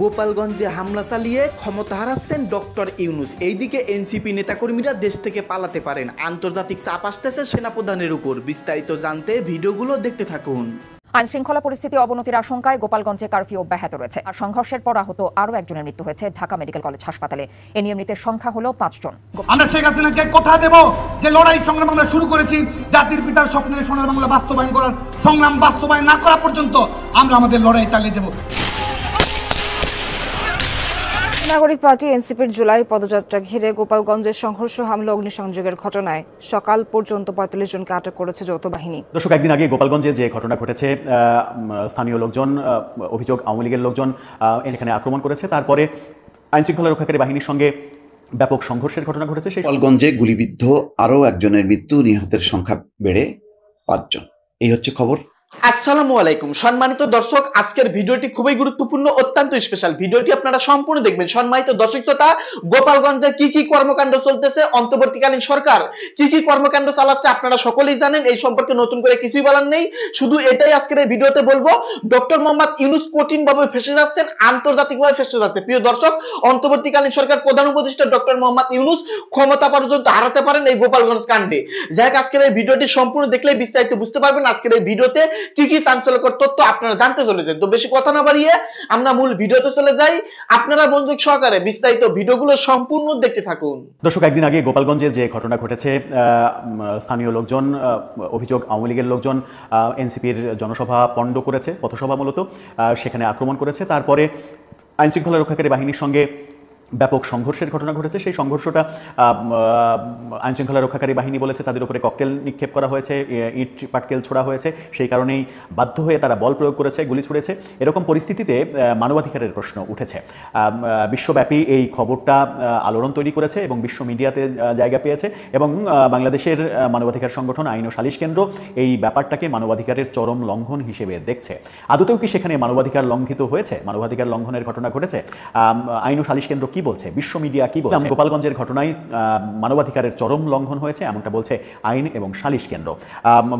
গোপালগঞ্জে হামলা চালিয়ে ক্ষমতা হারাচ্ছেন ডক্টর ইউনূস। এইদিকে এনসিপি নেতাকর্মীরা দেশ থেকে পালাতে পারেন, আন্তর্জাতিক চাপ আসতেছে সেনাপ্রধানের উপর। বিস্তারিত জানতে ভিডিওগুলো দেখতে থাকুন। আইন শৃঙ্খলা পরিস্থিতি অবনতির আশঙ্কায় গোপালগঞ্জে কারফিউ অব্যাহত রয়েছে। আর সংঘর্ষের পর আহত আরও একজনের মৃত্যু হয়েছে ঢাকা মেডিকেল কলেজ হাসপাতালে। এ নিয়ে মৃতের সংখ্যা হলো 5 জন। আমরা শেখ হাসিনাকে কথা দেব যে লড়াই সংগ্রাম আমরা শুরু করেছি, জাতির পিতার স্বপ্নের সোনার বাংলা বাস্তবায়ন করার সংগ্রাম বাস্তবায়ন না করা পর্যন্ত আমরা আমাদের লড়াই চালিয়ে যাব। নাগরিক পার্টি এনসিপির জুলাই পদযাত্রা ঘিরে গোপালগঞ্জের সংঘর্ষ, হামলা, অগ্নিসংযোগের ঘটনায় সকাল পর্যন্ত 45 জনকে আটক করেছে যৌথ বাহিনী। দর্শক, একদিন আগে গোপালগঞ্জে যে ঘটনা ঘটেছে, স্থানীয় লোকজন, অভিযোগ আওয়ামী লীগের লোকজন এখানে আক্রমণ করেছে, তারপরে আইন শৃঙ্খলা রক্ষাকারী বাহিনীর সঙ্গে ব্যাপক সংঘর্ষের ঘটনা ঘটেছে। গোপালগঞ্জে গুলিবিদ্ধ আরও একজনের মৃত্যু, নিহতের সংখ্যা বেড়ে 5 জন। এই হচ্ছে খবর। আসসালামু আলাইকুম সম্মানিত দর্শক, আজকের ভিডিওটি খুবই গুরুত্বপূর্ণ, অত্যন্ত স্পেশাল। ভিডিওটি আপনারা সম্পূর্ণ দেখবেন। সম্মানিত দর্শক শ্রোতা, গোপালগঞ্জে কি কি কর্মকাণ্ড চলতেছে, অন্তর্বর্তীকালীন সরকার কি কি কর্মকাণ্ড চালাচ্ছে আপনারা সকলেই জানেন। এই সম্পর্কে নতুন করে কিছুই বলার নেই, শুধু এটাই আজকের এই ভিডিওতে বলবো। ডক্টর মোহাম্মদ ইউনূস কঠিনভাবে ফেঁসে যাচ্ছেন, আন্তর্জাতিকভাবে ফেঁসে যাচ্ছে। প্রিয় দর্শক, অন্তর্বর্তীকালীন সরকার প্রধান উপদেষ্টা ডক্টর মোহাম্মদ ইউনূস ক্ষমতা পর্যন্ত হারাতে পারেন এই গোপালগঞ্জ কাণ্ডে। যাই হোক, আজকের এই ভিডিওটি সম্পূর্ণ দেখলে বিস্তারিত বুঝতে পারবেন। আজকের এই ভিডিওতে কি কি চাঞ্চল্যকর তথ্য আপনারা জানতে চলেছেন। তো বেশি কথা না বাড়িয়ে আমরা মূল ভিডিওতে চলে যাই। আপনারা মনোযোগ সহকারে বিস্তারিত ভিডিওগুলো সম্পূর্ণ দেখতে থাকুন। দর্শক, একদিন আগে গোপালগঞ্জে যে ঘটনা ঘটেছে, স্থানীয় লোকজন, অভিযোগ আওয়ামী লীগের লোকজন এনসিপির জনসভা পণ্ড করেছে, পথসভা মূলত, সেখানে আক্রমণ করেছে, তারপরে আইন শৃঙ্খলা রক্ষাকারী বাহিনীর সঙ্গে ব্যাপক সংঘর্ষের ঘটনা ঘটেছে। সেই সংঘর্ষটা আইন শৃঙ্খলা রক্ষাকারী বাহিনী বলেছে তাদের উপরে ককটেল নিক্ষেপ করা হয়েছে, ইট পাটকেল ছোড়া হয়েছে, সেই কারণেই বাধ্য হয়ে তারা বল প্রয়োগ করেছে, গুলি ছুড়েছে। এরকম পরিস্থিতিতে মানবাধিকারের প্রশ্ন উঠেছে। বিশ্বব্যাপী এই খবরটা আলোড়ন তৈরি করেছে এবং বিশ্ব মিডিয়াতে জায়গা পেয়েছে, এবং বাংলাদেশের মানবাধিকার সংগঠন আইন ও সালিশ কেন্দ্র এই ব্যাপারটাকে মানবাধিকারের চরম লঙ্ঘন হিসেবে দেখছে। আদতেও কি সেখানে মানবাধিকার লঙ্ঘিত হয়েছে, মানবাধিকার লঙ্ঘনের ঘটনা ঘটেছে? আইন ও সালিশ কেন্দ্র কি বলছে, বিশ্ব মিডিয়া কি বলছে? গোপালগঞ্জের ঘটনায় মানবাধিকারের চরম লঙ্ঘন হয়েছে এমনটা বলছে আইন এবং সালিশ কেন্দ্র।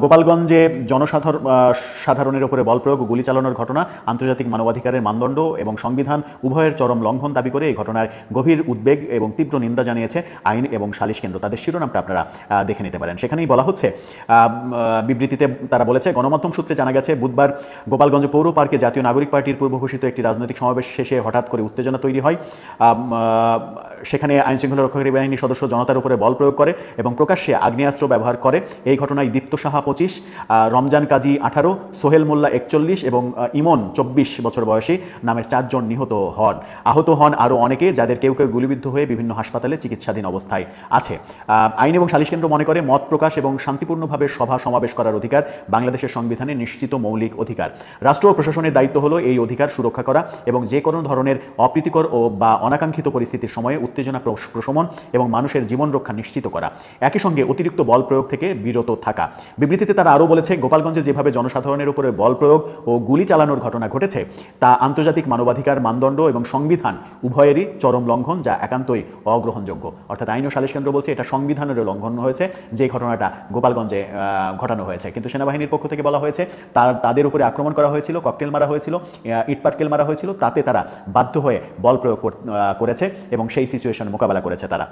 গোপালগঞ্জে জনসাধারণের উপরে বল প্রয়োগ ও গুলি চালানোর ঘটনা আন্তর্জাতিক মানবাধিকারের মানদণ্ড এবং সংবিধান উভয়ের চরম লঙ্ঘন দাবি করে এই ঘটনার গভীর উদ্বেগ এবং তীব্র নিন্দা জানিয়েছে আইন এবং সালিশ কেন্দ্র। তাদের শিরোনামটা আপনারা দেখে নিতে পারেন। সেখানেই বলা হচ্ছে, বিবৃতিতে তারা বলেছে, গণমাধ্যম সূত্রে জানা গেছে বুধবার গোপালগঞ্জ পৌর পার্কে জাতীয় নাগরিক পার্টির পূর্ব ঘোষিত একটি রাজনৈতিক সমাবেশ শেষে হঠাৎ করে উত্তেজনা তৈরি হয়। সেখানে আইন শৃঙ্খলা রক্ষাকারী বাহিনীর সদস্য জনতার উপরে বল প্রয়োগ করে এবং প্রকাশ্যে আগ্নেয়াস্ত্র ব্যবহার করে। এই ঘটনায় দীপ্ত সাহা 25, রমজান কাজী 18, সোহেল মোল্লা 41 এবং ইমন 24 বছর বয়সী নামের 4 জন নিহত হন। আহত হন আরও অনেকে, যাদের কেউ কেউ গুলিবিদ্ধ হয়ে বিভিন্ন হাসপাতালে চিকিৎসাধীন অবস্থায় আছে। আইন এবং সালিশ কেন্দ্র মনে করে, মত প্রকাশ এবং শান্তিপূর্ণভাবে সভা সমাবেশ করার অধিকার বাংলাদেশের সংবিধানে নিশ্চিত মৌলিক অধিকার। রাষ্ট্র ও প্রশাসনের দায়িত্ব হলো এই অধিকার সুরক্ষা করা এবং যে কোনো ধরনের অপ্রীতিকর ও বা অনাকাঙ্ক্ষিত পরিস্থিতির সময়ে উত্তেজনা প্রশমন এবং মানুষের জীবন রক্ষা নিশ্চিত করা, একই সঙ্গে অতিরিক্ত বল প্রয়োগ থেকে বিরত থাকা। বিবৃতিতে তারা আরও বলেছে, গোপালগঞ্জে যেভাবে জনসাধারণের উপরে বল প্রয়োগ ও গুলি চালানোর ঘটনা ঘটেছে তা আন্তর্জাতিক মানবাধিকার মানদণ্ড এবং সংবিধান উভয়েরই চরম লঙ্ঘন, যা একান্তই অগ্রহণযোগ্য। অর্থাৎ আইন ও সালিশ কেন্দ্র বলছে এটা সংবিধানেরও লঙ্ঘন হয়েছে যে ঘটনাটা গোপালগঞ্জে ঘটানো হয়েছে। কিন্তু সেনাবাহিনীর পক্ষ থেকে বলা হয়েছে তাদের উপরে আক্রমণ করা হয়েছিল, ককটেল মারা হয়েছিল, ইটপাটকেল মারা হয়েছিল, তাতে তারা বাধ্য হয়ে বল প্রয়োগ করেছে এবং সেই সিচুয়েশন মোকাবেলা করেছে তারা।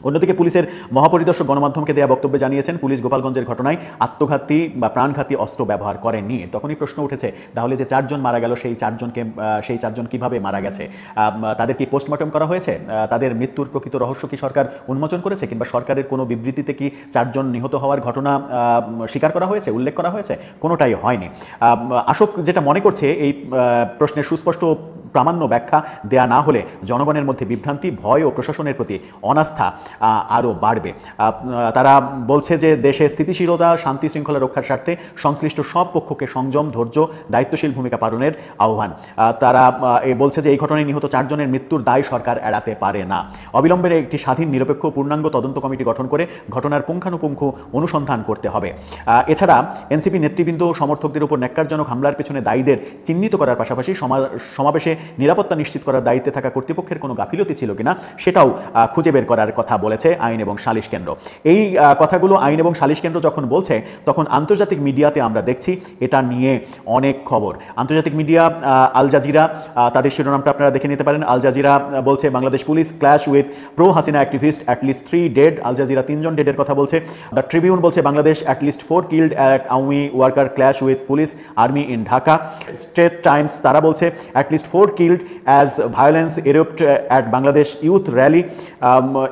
অন্যদিকে পুলিশের মহাপরিদর্শক গণমাধ্যমকে দেওয়া বক্তব্যে জানিয়েছেন, পুলিশ গোপালগঞ্জের ঘটনায় আত্মঘাতী বা প্রাণঘাতী অস্ত্র ব্যবহার করেনি। তখনই প্রশ্ন উঠেছে, তাহলে যে 4 জন মারা গেল সেই 4 জন কিভাবে মারা গেছে? তাদের কি পোস্টমর্টম করা হয়েছে? তাদের মৃত্যুর প্রকৃত রহস্য কি সরকার উন্মোচন করেছে? কিংবা সরকারের কোনো বিবৃতিতে কি 4 জন নিহত হওয়ার ঘটনা স্বীকার করা হয়েছে, উল্লেখ করা হয়েছে? কোনোটাই হয়নি। আশোক যেটা মনে করছে, এই প্রশ্নের সুস্পষ্ট প্রামাণ্য ব্যাখ্যা দেয়া না হলে জনগণের মধ্যে বিভ্রান্তি, ভয় ও প্রশাসনের প্রতি অনাস্থা আরও বাড়বে। তারা বলছে যে দেশে স্থিতিশীলতা, শান্তি শৃঙ্খলা রক্ষার স্বার্থে সংশ্লিষ্ট সব পক্ষকে সংযম, ধৈর্য, দায়িত্বশীল ভূমিকা পালনের আহ্বান। তারা বলছে যে এই ঘটনায় নিহত 4 জনের মৃত্যুর দায় সরকার এড়াতে পারে না। অবিলম্বে একটি স্বাধীন, নিরপেক্ষ, পূর্ণাঙ্গ তদন্ত কমিটি গঠন করে ঘটনার পুঙ্খানুপুঙ্খ অনুসন্ধান করতে হবে। এছাড়া এনসিপি নেতৃবৃন্দ সমর্থকদের উপর ন্যাক্কারজনক হামলার পেছনে দায়ীদের চিহ্নিত করার পাশাপাশি সমাবেশে নিরাপত্তা নিশ্চিত করার দায়িত্বে থাকা কর্তৃপক্ষের কোনো গাফিলতি ছিল কিনা সেটাও খুঁজে বের করার কথা বলেছে আইন এবং সালিশ কেন্দ্র। এই কথাগুলো আইন এবং সালিশ কেন্দ্র যখন বলছে তখন আন্তর্জাতিক মিডিয়াতে আমরা দেখছি এটা নিয়ে অনেক খবর। আন্তর্জাতিক মিডিয়া আল জাজিরা, তাদের শিরোনামটা আপনারা দেখে নিতে পারেন। আল জাজিরা বলছে Bangladesh police clash with pro Hasina activist, at least 3 dead. Al Jazeera 3 জন ডেডের কথা বলছে। দ্য ট্রিবিউন বলছে Bangladesh at least 4 killed at Awami worker clash with police army in Dhaka. State Times তারা বলছে at least 4 killed as violence erupt at Bangladesh youth rally.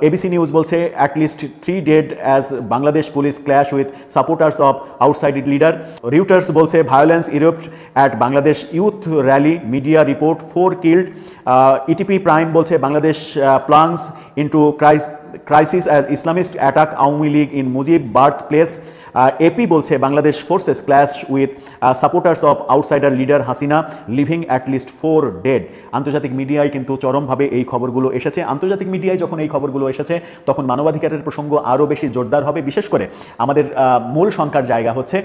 ABC news বলছে at least 3 dead as Bangladesh police clash with supporters of ousted leader. Reuters বলছে violence erupt at Bangladesh youth rally, media report 4 killed. ETP prime বলছে Bangladesh plunges into crisis as Islamist attack Aomi League in Mujib birthplace. AP বলছে Bangladesh forces clash with supporters of outsider leader Hasina, leaving at least 4 dead. আন্তর্জাতিক মিডিয়ায় কিন্তু চরমভাবে এই খবরগুলো এসেছে। আন্তর্জাতিক মিডিয়ায় যখন এই খবরগুলো এসেছে তখন মানবাধিকারের প্রসঙ্গ আরও বেশি জোরদার হবে। বিশেষ করে আমাদের মূল শঙ্কার জায়গা হচ্ছে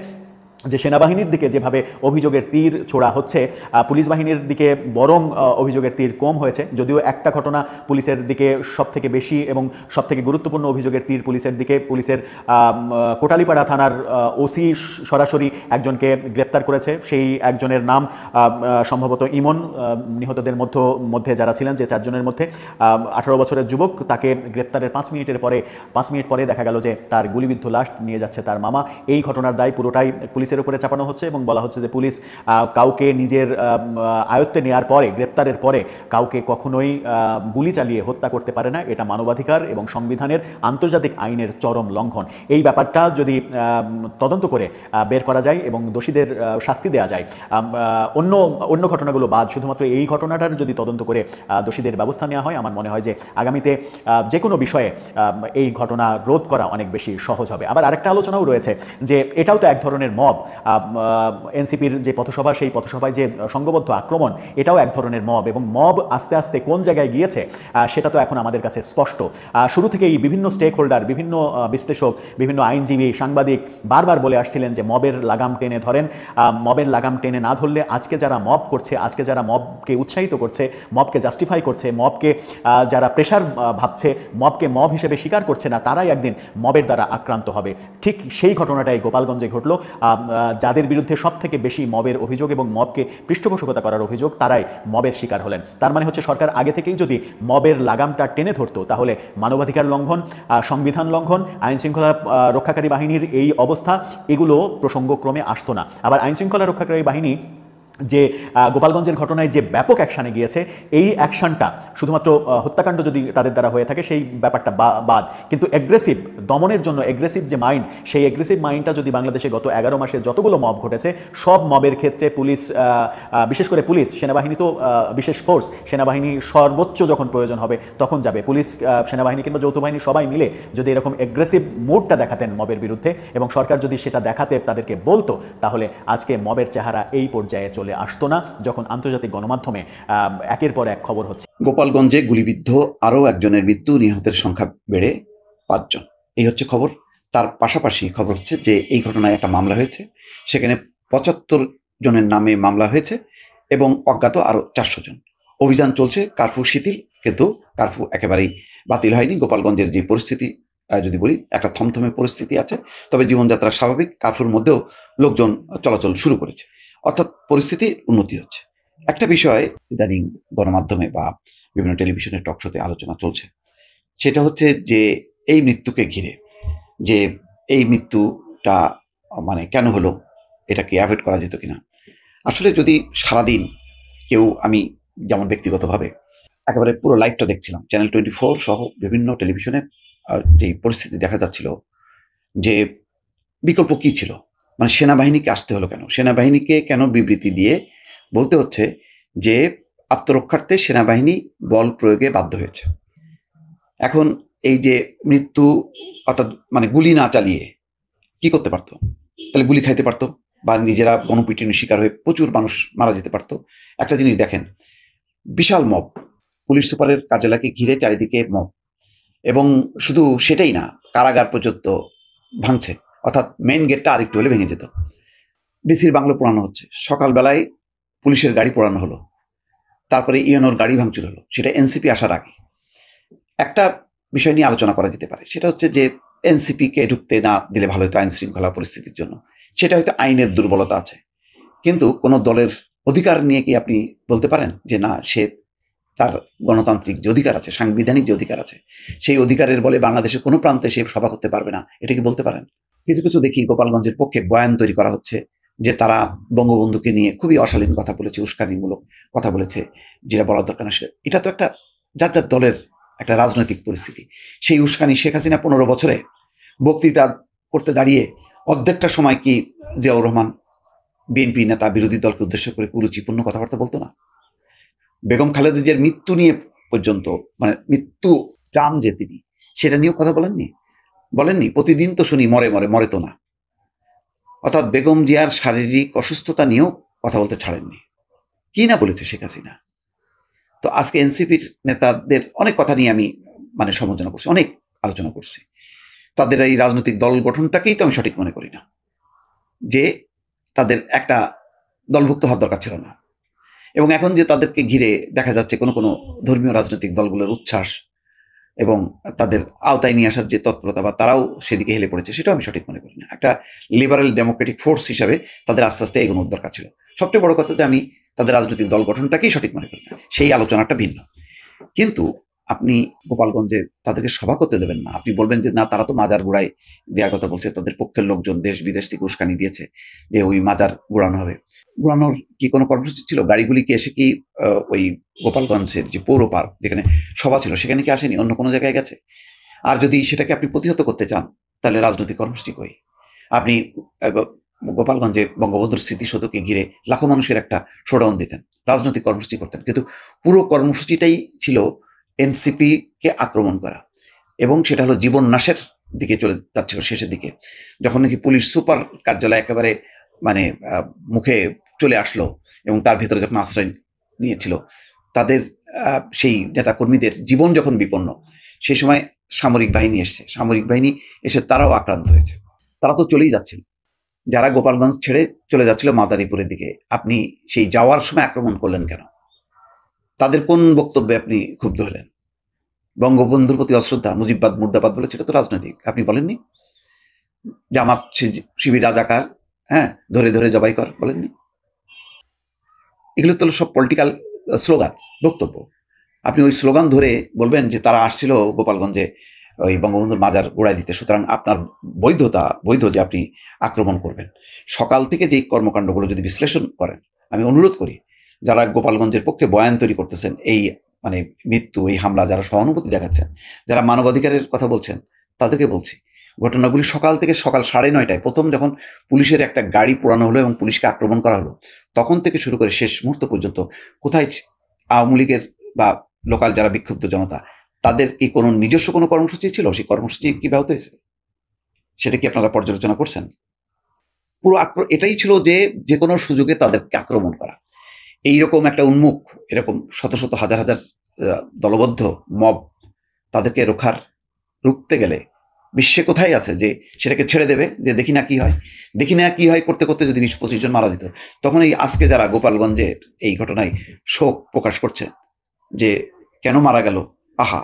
যে সেনাবাহিনীর দিকে যেভাবে অভিযোগের তীর ছোড়া হচ্ছে, পুলিশ বাহিনীর দিকে বরং অভিযোগের তীর কম হয়েছে। যদিও একটা ঘটনা পুলিশের দিকে সবথেকে বেশি এবং সবথেকে গুরুত্বপূর্ণ অভিযোগের তীর পুলিশের দিকে। পুলিশের কোটালীপাড়া থানার ওসি সরাসরি একজনকে গ্রেপ্তার করেছে। সেই একজনের নাম সম্ভবত ইমন। নিহতদের মধ্যে যারা ছিলেন, যে 4 জনের মধ্যে 18 বছরের যুবক, তাকে গ্রেপ্তারের 5 মিনিট পরে দেখা গেল যে তার গুলিবিদ্ধ লাশ নিয়ে যাচ্ছে তার মামা। এই ঘটনার দায় পুরোটাই পুলিশের উপরে চাপানো হচ্ছে এবং বলা হচ্ছে যে পুলিশ কাউকে নিজের আয়ত্তে নেওয়ার পরে, গ্রেপ্তারের পরে কাউকে কখনোই গুলি চালিয়ে হত্যা করতে পারে না। এটা মানবাধিকার এবং সংবিধানের, আন্তর্জাতিক আইনের চরম লঙ্ঘন। এই ব্যাপারটা যদি তদন্ত করে বের করা যায় এবং দোষীদের শাস্তি দেওয়া যায়, অন্য ঘটনাগুলো বাদ শুধুমাত্র এই ঘটনাটার যদি তদন্ত করে দোষীদের ব্যবস্থা নেওয়া হয়, আমার মনে হয় যে আগামীতে যে কোনো বিষয়ে এই ঘটনা রোধ করা অনেক বেশি সহজ হবে। আবার আরেকটা আলোচনাও রয়েছে যে এটাও তো এক ধরনের মব। এনসিপির যে পথসভা, সেই পথসভায় যে সংঘবদ্ধ আক্রমণ, এটাও এক ধরনের মব। এবং মব আস্তে আস্তে কোন জায়গায় গিয়েছে সেটা তো এখন আমাদের কাছে স্পষ্ট। শুরু থেকেই বিভিন্ন স্টেক হোল্ডার, বিভিন্ন বিশ্লেষক, বিভিন্ন আইনজীবী, সাংবাদিক বারবার বলে আসছিলেন যে মবের লাগাম টেনে ধরেন। মবের লাগাম টেনে না ধরলে আজকে যারা মব করছে, আজকে যারা মবকে উৎসাহিত করছে, মবকে জাস্টিফাই করছে, মবকে যারা প্রেশার ভাবছে, মবকে মব হিসেবে স্বীকার করছে না, তারাই একদিন মবের দ্বারা আক্রান্ত হবে। ঠিক সেই ঘটনাটাই গোপালগঞ্জে ঘটলো। যাদের বিরুদ্ধে সব থেকে বেশি মবের অভিযোগ এবং মবকে পৃষ্ঠপোষকতা করার অভিযোগ, তারাই মবের শিকার হলেন। তার মানে হচ্ছে সরকার আগে থেকেই যদি মবের লাগামটা টেনে ধরতো তাহলে মানবাধিকার লঙ্ঘন, সংবিধান লঙ্ঘন, আইন শৃঙ্খলা রক্ষাকারী বাহিনীর এই অবস্থা, এগুলো প্রসঙ্গক্রমে আসতো না। আবার আইন শৃঙ্খলা রক্ষাকারী বাহিনী যে গোপালগঞ্জের ঘটনায় যে ব্যাপক অ্যাকশানে গিয়েছে, এই অ্যাকশানটা শুধুমাত্র হত্যাকাণ্ড যদি তাদের দ্বারা হয়ে থাকে সেই ব্যাপারটা বাদ, কিন্তু অ্যাগ্রেসিভ দমনের জন্য অ্যাগ্রেসিভ যে মাইন্ড, সেই অ্যাগ্রেসিভ মাইন্ডটা যদি বাংলাদেশে গত 11 মাসে যতগুলো মব ঘটেছে, সব মবের ক্ষেত্রে পুলিশ, বিশেষ করে পুলিশ, সেনাবাহিনী তো বিশেষ ফোর্স, সেনাবাহিনী সর্বোচ্চ যখন প্রয়োজন হবে তখন যাবে। পুলিশ, সেনাবাহিনী কিংবা যৌথ বাহিনী সবাই মিলে যদি এরকম অ্যাগ্রেসিভ মুডটা দেখাতেন মবের বিরুদ্ধে এবং সরকার যদি সেটা দেখাতে তাদেরকে বলতো, তাহলে আজকে মবের চেহারা এই পর্যায়ে চলে আসতো না, যখন আন্তর্জাতিক গণমাধ্যমে একের পর এক খবর হচ্ছে। গোপালগঞ্জে গুলিবিদ্ধ আরও একজনের মৃত্যু, নিহতের সংখ্যা বেড়ে 5 জন। এই হচ্ছে খবর। তার পাশাপাশি খবর হচ্ছে যে এই ঘটনায় একটা মামলা হয়েছে, সেখানে 75 জনের নামে মামলা হয়েছে এবং অজ্ঞাত আরও 400 জন। অভিযান চলছে। কারফিউ শিথিল, কিন্তু কারফিউ একেবারেই বাতিল হয়নি। গোপালগঞ্জের যে পরিস্থিতি যদি বলি, একটা থমথমে পরিস্থিতি আছে, তবে জীবনযাত্রা স্বাভাবিক। কারফিউর মধ্যেও লোকজন চলাচল শুরু করেছে, অর্থাৎ পরিস্থিতির উন্নতি হচ্ছে। একটা বিষয় ইদানিং গণমাধ্যমে বা বিভিন্ন টেলিভিশনের টকশোতে আলোচনা চলছে, সেটা হচ্ছে যে এই মৃত্যুকে ঘিরে, যে এই মৃত্যুটা মানে কেন হলো, এটাকে অ্যাভয়েড করা যেত কিনা। আসলে যদি সারাদিন কেউ, আমি যেমন ব্যক্তিগতভাবে একেবারে পুরো লাইভটা দেখছিলাম, চ্যানেল 24 সহ বিভিন্ন টেলিভিশনে যে পরিস্থিতি দেখা যাচ্ছিল, যে বিকল্প কি ছিল, মানে সেনাবাহিনীকে আসতে হলো কেন, সেনাবাহিনীকে কেন বিবৃতি দিয়ে বলতে হচ্ছে যে আত্মরক্ষার্থে সেনাবাহিনী বল প্রয়োগে বাধ্য হয়েছে। এখন এই যে মৃত্যু, অর্থাৎ মানে গুলি না চালিয়ে কি করতে পারতো, তাহলে গুলি খাইতে পারতো বা নিজেরা গণপিটুনির শিকার হয়ে প্রচুর মানুষ মারা যেতে পারতো। একটা জিনিস দেখেন, বিশাল মব, পুলিশ সুপারের কার্যালয়কে ঘিরে চারিদিকে মব, এবং শুধু সেটাই না, কারাগার পর্যন্ত ভাঙছে, অর্থাৎ মেইন গেটটা আরেকটু হলে ভেঙে যেত। ডিসির বাংলো পোড়ানো হচ্ছে, সকালবেলায় পুলিশের গাড়ি পোড়ানো হলো, তারপরে ইউএনওর গাড়ি ভাঙচুর হলো, সেটা এনসিপি আসার আগে। একটা বিষয় নিয়ে আলোচনা করা যেতে পারে, সেটা হচ্ছে যে এনসিপিকে ঢুকতে না দিলে ভালো হতো আইন শৃঙ্খলা পরিস্থিতির জন্য। সেটা হয়তো আইনের দুর্বলতা আছে, কিন্তু কোনো দলের অধিকার নিয়ে কি আপনি বলতে পারেন যে না, সে তার গণতান্ত্রিক যে অধিকার আছে, সাংবিধানিক যে অধিকার আছে, সেই অধিকারের বলে বাংলাদেশের কোনো প্রান্তে সে সভা করতে পারবে না? এটা কি বলতে পারেন? কিছু কিছু দেখি গোপালগঞ্জের পক্ষে বয়ান তৈরি করা হচ্ছে যে তারা বঙ্গবন্ধুকে নিয়ে খুবই অশালীন কথা বলেছে, উস্কানিমূলক কথা বলেছে, যেটা বলার দরকার না। এটা তো একটা যার যার দলের একটা রাজনৈতিক পরিস্থিতি। সেই উস্কানি শেখ হাসিনা 15 বছরে বক্তৃতা করতে দাঁড়িয়ে অর্ধেকটা সময় কি জিয়াউর রহমান বিএনপি নেতা বিরোধী দলকে উদ্দেশ্য করে কুরুচিপূর্ণ কথাবার্তা বলতো না? বেগম খালেদা জিয়ার মৃত্যু নিয়ে পর্যন্ত, মানে মৃত্যু চান যে তিনি, সেটা নিয়েও কথা বলেননি? প্রতিদিন তো শুনি মরে মরে, মরে তো না। অর্থাৎ বেগম জিয়ার শারীরিক অসুস্থতা নিয়েও কথা বলতে ছাড়েননি। কি না বলেছে শেখ হাসিনা। তো আজকে এনসিপির নেতাদের অনেক কথা নিয়ে আমি সমালোচনা করছি, অনেক আলোচনা করছি। তাদের এই রাজনৈতিক দল গঠনটাকেই তো আমি সঠিক মনে করি না, যে তাদের একটা দলভুক্ত হওয়ার দরকার ছিল না। এবং এখন যে তাদেরকে ঘিরে দেখা যাচ্ছে কোনো কোনো ধর্মীয় রাজনৈতিক দলগুলোর উচ্ছ্বাস এবং তাদের আওতায় নিয়ে আসার যে তৎপরতা, বা তারাও সেদিকে হেলে পড়েছে, সেটাও আমি সঠিক মনে করি না। একটা লিবারেল ডেমোক্রেটিক ফোর্স হিসাবে তাদের আস্তে আস্তে এগোনোর দরকার ছিল। সবচেয়ে বড় কথা যে আমি তাদের রাজনৈতিক দল গঠনটাকেই সঠিক মনে করি না, সেই আলোচনাটা ভিন্ন। কিন্তু আপনি গোপালগঞ্জে তাদেরকে সভা করতে দেবেন না। আপনি বলবেন যে না, তারা তো মাজার গুড়ায় দেওয়ার কথা বলছে, তাদের পক্ষের লোকজন দেশ বিদেশ থেকে উস্কানি দিয়েছে যে ওই মাজার গুড়ানো হবে। গুড়ানোর কি কোনো কর্মসূচি ছিল? গাড়িগুলি কি এসে কি ওই গোপালগঞ্জের যে পৌর পার্ক যেখানে সভা ছিল সেখানে কি আসেনি? অন্য কোনো জায়গায় গেছে? আর যদি সেটাকে আপনি প্রতিহত করতে চান, তাহলে রাজনৈতিক কর্মসূচি কই? আপনি গোপালগঞ্জে বঙ্গবন্ধুর স্মৃতিসৌধকে ঘিরে লাখো মানুষের একটা শোডাউন দিতেন, রাজনৈতিক কর্মসূচি করতেন, কিন্তু পুরো কর্মসূচিটাই ছিল এনসিপি কে আক্রমণ করা, এবং সেটা হলো জীবন নাশের দিকে চলে যাচ্ছিল শেষের দিকে, যখন নাকি পুলিশ সুপার কার্যালয় একেবারে মুখে চলে আসলো এবং তার ভেতরে যখন আশ্রয় নিয়েছিল, তাদের সেই নেতাকর্মীদের জীবন যখন বিপন্ন, সেই সময় সামরিক বাহিনী এসে তারাও আক্রান্ত হয়েছে। তারা তো চলেই যাচ্ছিল, যারা গোপালগঞ্জ ছেড়ে চলে যাচ্ছিল মাদারীপুরের দিকে, আপনি সেই যাওয়ার সময় আক্রমণ করলেন কেন? তাদের কোন বক্তব্যে আপনি ক্ষুব্ধ হলেন? বঙ্গবন্ধুর প্রতি অশ্রদ্ধা, মুজিববাদ মুর্দাবাদ বলে, সেটা তো রাজনৈতিক। আপনি বলেননি জামাত শিবির রাজাকার, ধরে ধরে জবাই কর, বলেননি? এগুলো তো সব পলিটিক্যাল স্লোগান, বক্তব্য। আপনি ওই স্লোগান ধরে বলবেন যে তারা আসছিল গোপালগঞ্জে ওই বঙ্গবন্ধুর মাজার গোড়ায় দিতে, সুতরাং আপনার বৈধ যে আপনি আক্রমণ করবেন। সকাল থেকে যে কর্মকাণ্ডগুলো যদি বিশ্লেষণ করেন, আমি অনুরোধ করি যারা গোপালগঞ্জের পক্ষে বয়ান তৈরি করতেছেন, এই মৃত্যু, এই হামলা, যারা সহানুভূতি দেখাচ্ছেন, যারা মানবাধিকারের কথা বলছেন, তাদেরকে বলছি, ঘটনাগুলি সকাল 9:30 প্রথম যখন পুলিশের একটা গাড়ি পোড়ানো হলো এবং পুলিশকে আক্রমণ করা হলো, তখন থেকে শুরু করে শেষ মুহূর্ত পর্যন্ত কোথায় আওয়ামী লীগের বা লোকাল যারা বিক্ষুব্ধ জনতা, তাদের কি কোনো নিজস্ব কোনো কর্মসূচি ছিল? সেই কর্মসূচি কি ব্যাহত হয়েছে? সেটা কি আপনারা পর্যালোচনা করছেন? পুরো এটাই ছিল যে কোনো সুযোগে তাদেরকে আক্রমণ করা। এইরকম একটা উন্মুখ, এরকম শত শত হাজার হাজার দলবদ্ধ মব, তাদেরকে রুখতে গেলে বিশ্বে কোথায় আছে যে সেটাকে ছেড়ে দেবে, যে দেখি না কি হয় করতে করতে যদি 20-25 জন মারা যেত? তখন এই আজকে যারা গোপালগঞ্জের এই ঘটনায় শোক প্রকাশ করছে যে কেন মারা গেল, আহা,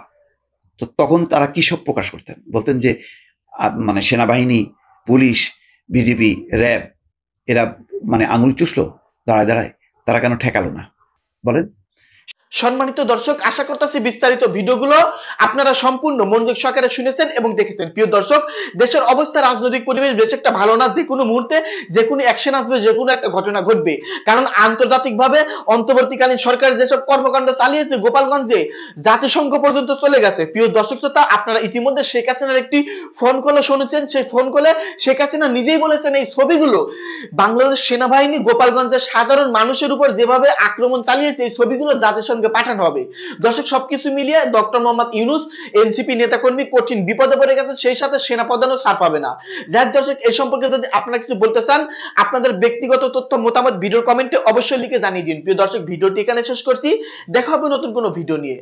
তো তখন তারা কি শোক প্রকাশ করতেন? বলতেন যে সেনাবাহিনী, পুলিশ, বিজিবি, র্যাব এরা আঙুল চুষলো দাঁড়ায়, তারা কেন ঠেকালো না? বলেন। সম্মানিত দর্শক, আশা করতেছি বিস্তারিত ভিডিওগুলো আপনারা সম্পূর্ণ মনোযোগ সহকারে শুনেছেন এবং দেখেছেন। প্রিয় দর্শক, দেশের অবস্থা, রাজনৈতিক পরিবেশ বেশ একটা ভালো না। যে কোনো মুহূর্তে যে কোনো অ্যাকশন আসবে, যে কোনো একটা ঘটনা ঘটবে। কারণ আন্তর্জাতিকভাবে অন্তর্বর্তীকালীন সরকার যেসব কর্মকাণ্ড চালিয়েছে গোপালগঞ্জে, জাতিসংঘ পর্যন্ত চলে গেছে। প্রিয় দর্শক শ্রোতা, আপনারা ইতিমধ্যে শেখ হাসিনার একটি ফোন কলে শুনেছেন। সেই ফোন কলে শেখ হাসিনা নিজেই বলেছেন এই ছবিগুলো বাংলাদেশ সেনাবাহিনী গোপালগঞ্জের সাধারণ মানুষের উপর যেভাবে আক্রমণ চালিয়েছে, এই ছবিগুলো জাতিসংঘ পাঠানো হবে। দর্শক, সবকিছু মিলিয়ে ডক্টর মোহাম্মদ ইউনূস এনসিপি নেতাকর্মী কঠিন বিপদে পড়ে গেছে, সেই সাথে সেনাপ্রধানও ছাড় পাবে না। যাক দর্শক, এই সম্পর্কে যদি আপনারা কিছু বলতে চান, আপনাদের ব্যক্তিগত তথ্য মতামত ভিডিওর কমেন্টে অবশ্যই লিখে জানিয়ে দিন। প্রিয় দর্শক, ভিডিওটি এখানে শেষ করছি, দেখা হবে নতুন কোনো ভিডিও নিয়ে।